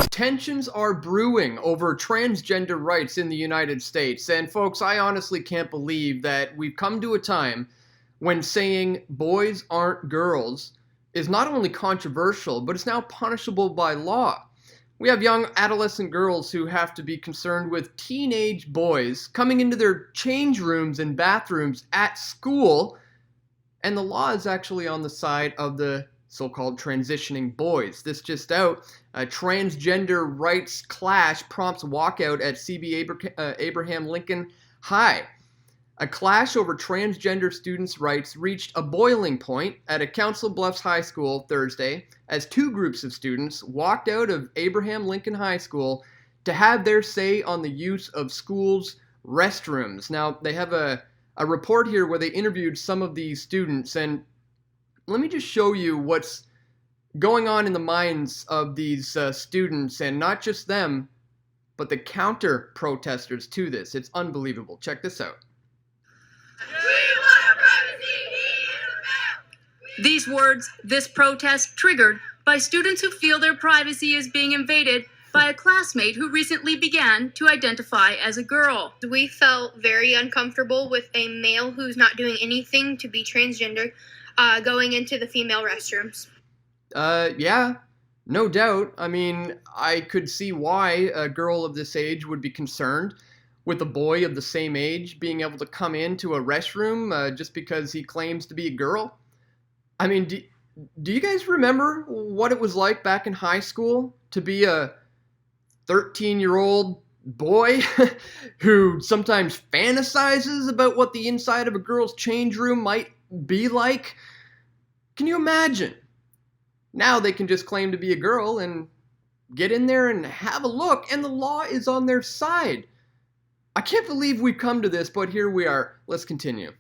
Tensions are brewing over transgender rights in the United States. And folks, I honestly can't believe that we've come to a time when saying boys aren't girls is not only controversial, but it's now punishable by law. We have young adolescent girls who have to be concerned with teenage boys coming into their change rooms and bathrooms at school, and the law is actually on the side of the so-called transitioning boys. This just out, a transgender rights clash prompts walkout at Abraham Lincoln High. A clash over transgender students' rights reached a boiling point at a Council Bluffs High School Thursday as two groups of students walked out of Abraham Lincoln High School to have their say on the use of schools' restrooms. Now, they have a report here where they interviewed some of these students, and let me just show you what's going on in the minds of these students, and not just them, but the counter protesters to this. It's unbelievable. Check this out. These words, this protest, triggered by students who feel their privacy is being invaded by a classmate who recently began to identify as a girl. We felt very uncomfortable with a male who's not doing anything to be transgender going into the female restrooms. Yeah, no doubt. I mean, I could see why a girl of this age would be concerned with a boy of the same age being able to come into a restroom just because he claims to be a girl. I mean, do you guys remember what it was like back in high school to be a 13-year-old boy who sometimes fantasizes about what the inside of a girl's change room might be like? Can you imagine? Now they can just claim to be a girl and get in there and have a look, and the law is on their side. I can't believe we've come to this, but here we are. Let's continue.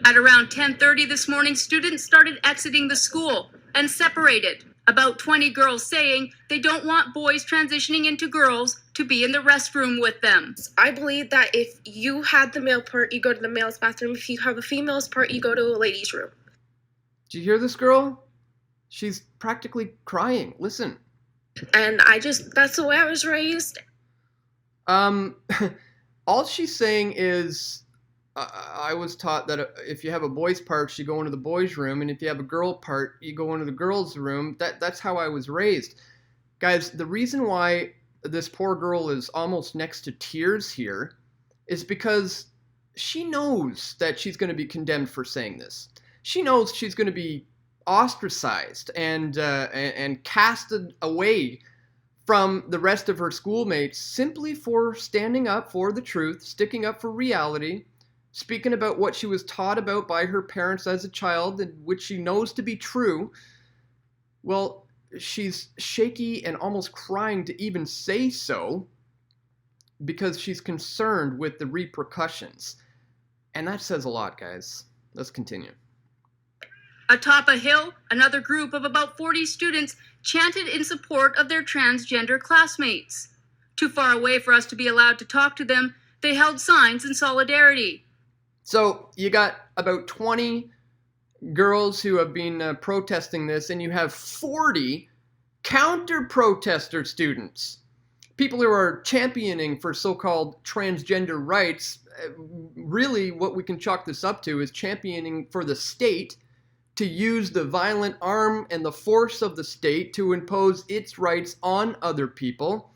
At around 10:30 this morning, students started exiting the school and separated. About 20 girls saying they don't want boys transitioning into girls to be in the restroom with them. I believe that if you had the male part, you go to the male's bathroom. If you have a female's part, you go to a ladies' room. Did you hear this girl? She's practically crying. Listen. And that's the way I was raised. All she's saying is, I was taught that if you have a boy's part, you go into the boys' room, and if you have a girl part, you go into the girls' room. That's how I was raised. Guys, the reason why this poor girl is almost next to tears here is because she knows that she's going to be condemned for saying this. She knows she's going to be ostracized and casted away from the rest of her schoolmates simply for standing up for the truth, sticking up for reality, speaking about what she was taught about by her parents as a child, and which she knows to be true. Well, she's shaky and almost crying to even say so because she's concerned with the repercussions. And that says a lot, guys. Let's continue. Atop a hill, another group of about 40 students chanted in support of their transgender classmates. Too far away for us to be allowed to talk to them, they held signs in solidarity. So you got about 20 girls who have been protesting this, and you have 40 counter-protester students. People who are championing for so-called transgender rights. Really, what we can chalk this up to is championing for the state to use the violent arm and the force of the state to impose its rights on other people.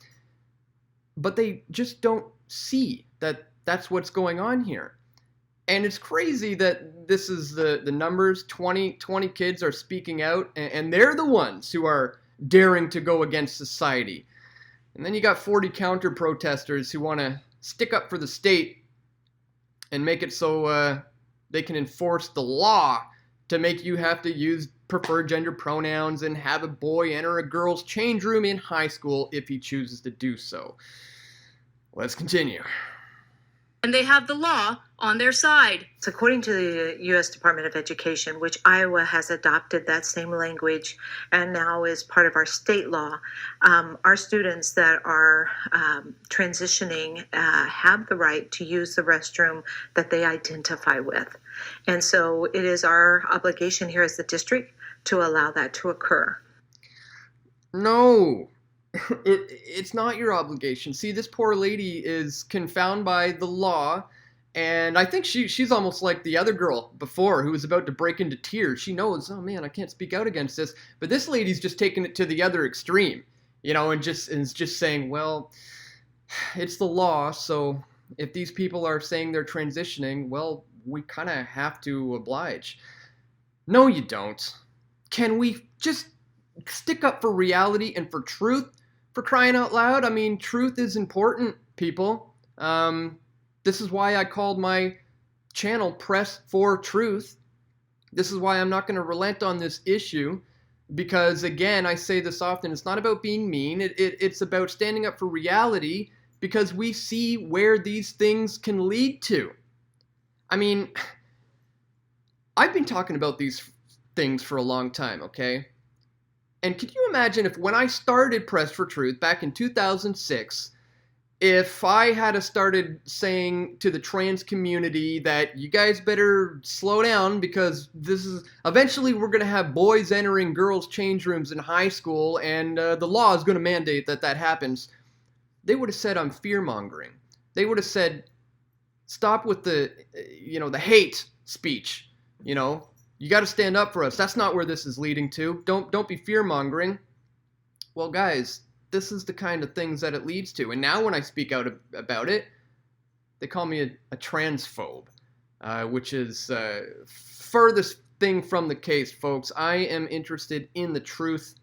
But they just don't see that that's what's going on here. And it's crazy that this is the numbers. 20 kids are speaking out, and they're the ones who are daring to go against society. And then you got 40 counter-protesters who want to stick up for the state and make it so they can enforce the law to make you have to use preferred gender pronouns and have a boy enter a girl's change room in high school if he chooses to do so. Let's continue. And they have the law on their side. So according to the U.S. Department of Education, which Iowa has adopted that same language and now is part of our state law, our students that are transitioning have the right to use the restroom that they identify with. And so it is our obligation here as the district to allow that to occur. No, It's not your obligation. See, this poor lady is confounded by the law, and I think she's almost like the other girl before who was about to break into tears. She knows, oh man, I can't speak out against this. But this lady's just taking it to the other extreme, and is just saying, well, it's the law, so if these people are saying they're transitioning, well, we kind of have to oblige. No, you don't. Can we just stick up for reality and for truth, for crying out loud? I mean, truth is important, people. This is why I called my channel Press for Truth. This is why I'm not going to relent on this issue, because again, I say this often, it's not about being mean. It's about standing up for reality, because we see where these things can lead to. I mean, I've been talking about these things for a long time, okay? And could you imagine if when I started Press for Truth back in 2006, if I had started saying to the trans community that you guys better slow down because eventually we're going to have boys entering girls' change rooms in high school and the law is going to mandate that happens, they would have said I'm fear-mongering. They would have said, stop with the hate speech. You got to stand up for us. That's not where this is leading to. Don't be fear-mongering. Well, guys, this is the kind of things that it leads to. And now when I speak out about it, they call me a transphobe, which is furthest thing from the case, folks. I am interested in the truth,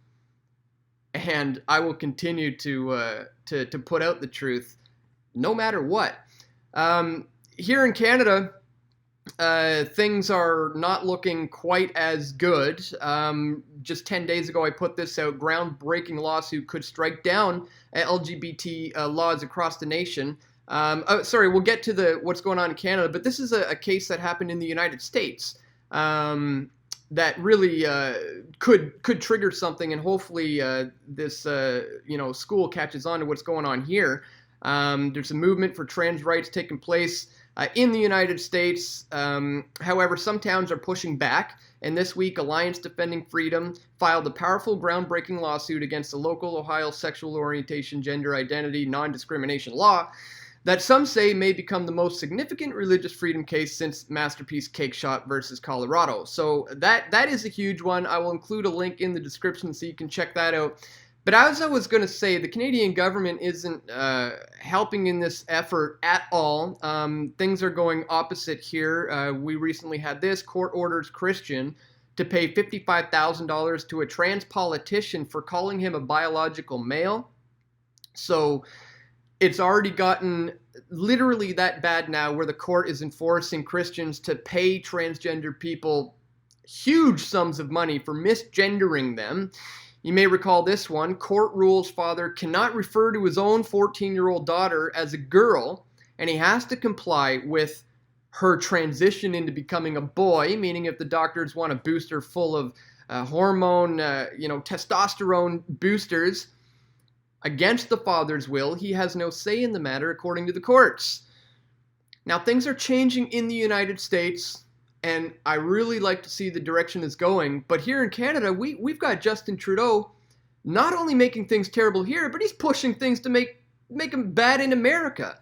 and I will continue to put out the truth no matter what. Here in Canada, things are not looking quite as good. Just 10 days ago, I put this out. Groundbreaking lawsuit could strike down LGBT laws across the nation. Sorry, we'll get to what's going on in Canada, but this is a case that happened in the United States that really could trigger something, and hopefully this school catches on to what's going on here. There's a movement for trans rights taking place in the United States. However, some towns are pushing back, and this week Alliance Defending Freedom filed a powerful, groundbreaking lawsuit against the local Ohio sexual orientation, gender identity, non-discrimination law that some say may become the most significant religious freedom case since Masterpiece Cake Shop versus Colorado. So that is a huge one. I will include a link in the description so you can check that out. But as I was going to say, the Canadian government isn't helping in this effort at all. Things are going opposite here. We recently had this. Court orders Christian to pay $55,000 to a trans politician for calling him a biological male. So it's already gotten literally that bad now, where the court is enforcing Christians to pay transgender people huge sums of money for misgendering them. You may recall this one. Court rules father cannot refer to his own 14-year-old daughter as a girl, and he has to comply with her transition into becoming a boy, meaning if the doctors want a booster full of hormone, testosterone boosters against the father's will, he has no say in the matter according to the courts. Now, things are changing in the United States, and I really like to see the direction it's going. But here in Canada, we've got Justin Trudeau not only making things terrible here, but he's pushing things to make them bad in America.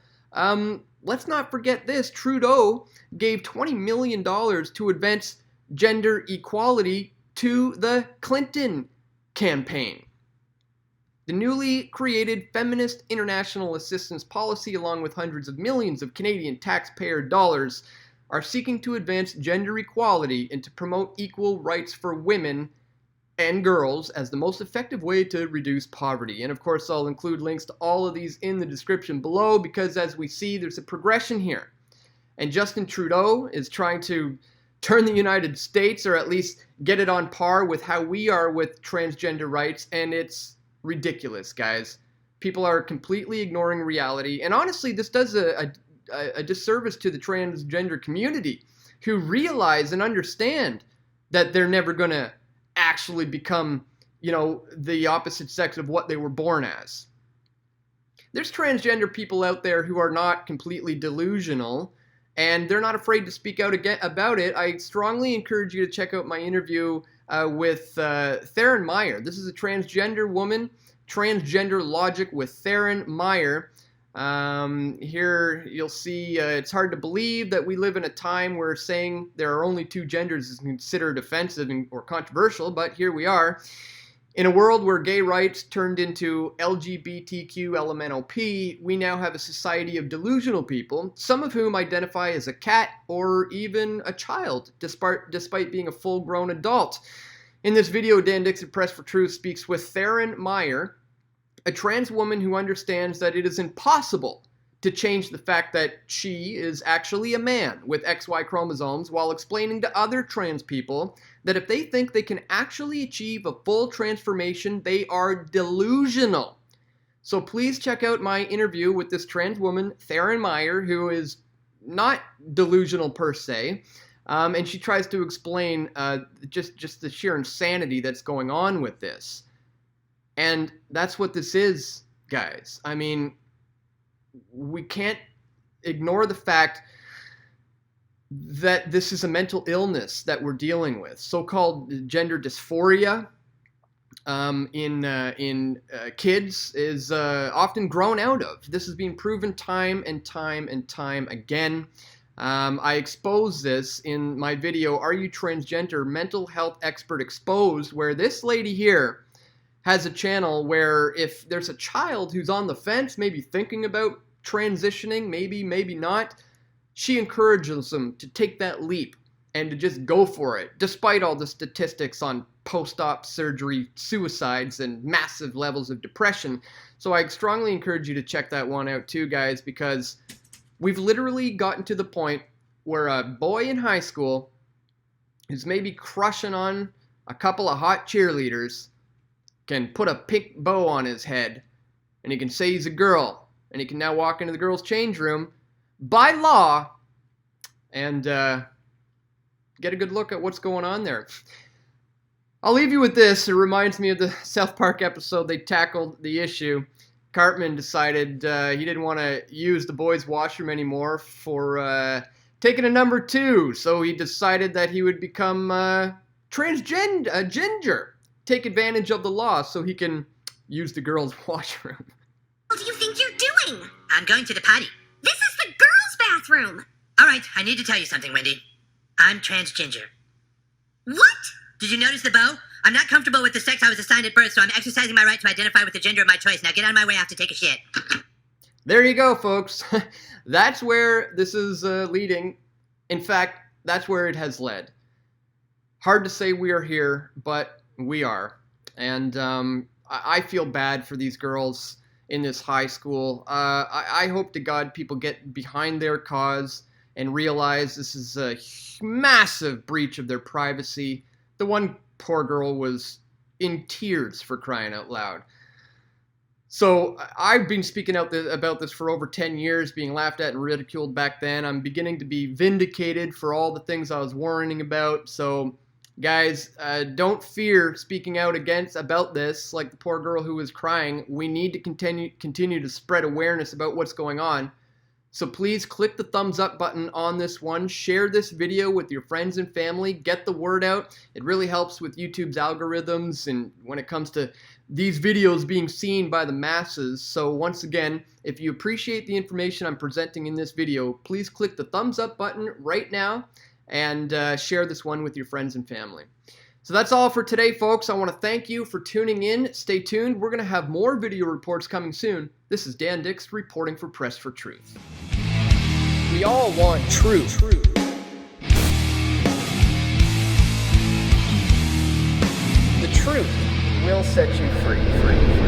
Let's not forget this. Trudeau gave $20 million to advance gender equality to the Clinton campaign. The newly created Feminist International Assistance Policy, along with hundreds of millions of Canadian taxpayer dollars, are seeking to advance gender equality and to promote equal rights for women and girls as the most effective way to reduce poverty. And of course, I'll include links to all of these in the description below, because as we see, there's a progression here. And Justin Trudeau is trying to turn the United States, or at least get it on par with how we are with transgender rights, and it's ridiculous, guys. People are completely ignoring reality, and honestly, this does a disservice to the transgender community, who realize and understand that they're never going to actually become, the opposite sex of what they were born as. There's transgender people out there who are not completely delusional, and they're not afraid to speak out about it. I strongly encourage you to check out my interview with Theron Meyer. This is a transgender woman Transgender Logic with Theron Meyer. Here you'll see it's hard to believe that we live in a time where saying there are only two genders is considered offensive or controversial, but here we are. In a world where gay rights turned into LGBTQ LMNOP, we now have a society of delusional people, some of whom identify as a cat or even a child, despite being a full-grown adult. In this video, Dan Dixon Press for Truth speaks with Theron Meyer, a trans woman who understands that it is impossible to change the fact that she is actually a man with XY chromosomes, while explaining to other trans people that if they think they can actually achieve a full transformation, they are delusional. So please check out my interview with this trans woman, Theron Meyer, who is not delusional per se, and she tries to explain just the sheer insanity that's going on with this. And that's what this is, guys. I mean, we can't ignore the fact that this is a mental illness that we're dealing with. So-called gender dysphoria in kids is often grown out of. This has been proven time and time and time again. I expose this in my video, Are You Transgender? Mental Health Expert Exposed, where this lady here has a channel where if there's a child who's on the fence, maybe thinking about transitioning, maybe not, she encourages them to take that leap and to just go for it, despite all the statistics on post-op surgery suicides and massive levels of depression. So I strongly encourage you to check that one out too, guys, because we've literally gotten to the point where a boy in high school who's maybe crushing on a couple of hot cheerleaders can put a pink bow on his head, and he can say he's a girl, and he can now walk into the girls' change room by law and get a good look at what's going on there. I'll leave you with this. It reminds me of the South Park episode. They tackled the issue. Cartman decided he didn't want to use the boys' washroom anymore for taking a number 2, so he decided that he would become ginger. Take advantage of the law so he can use the girls' washroom. What do you think you're doing? I'm going to the potty. This is the girls' bathroom. All right, I need to tell you something, Wendy. I'm transgender. What? Did you notice the bow? I'm not comfortable with the sex I was assigned at birth, so I'm exercising my right to identify with the gender of my choice. Now get out of my way, I have to take a shit. There you go, folks. That's where this is leading. In fact, that's where it has led. Hard to say we are here, but we are. And I feel bad for these girls in this high school. I hope to God people get behind their cause and realize this is a massive breach of their privacy. The one poor girl was in tears, for crying out loud. So I've been speaking out about this for over 10 years, being laughed at and ridiculed back then. I'm beginning to be vindicated for all the things I was warning about. So guys, don't fear speaking out about this, like the poor girl who was crying. We need to continue to spread awareness about what's going on. So please click the thumbs up button on this one. Share this video with your friends and family. Get the word out. It really helps with YouTube's algorithms and when it comes to these videos being seen by the masses. So once again, if you appreciate the information I'm presenting in this video, please click the thumbs up button right now and share this one with your friends and family. So that's all for today, folks. I want to thank you for tuning in. Stay tuned. We're going to have more video reports coming soon. This is Dan Dix reporting for Press for Truth. We all want truth. The truth will set you free.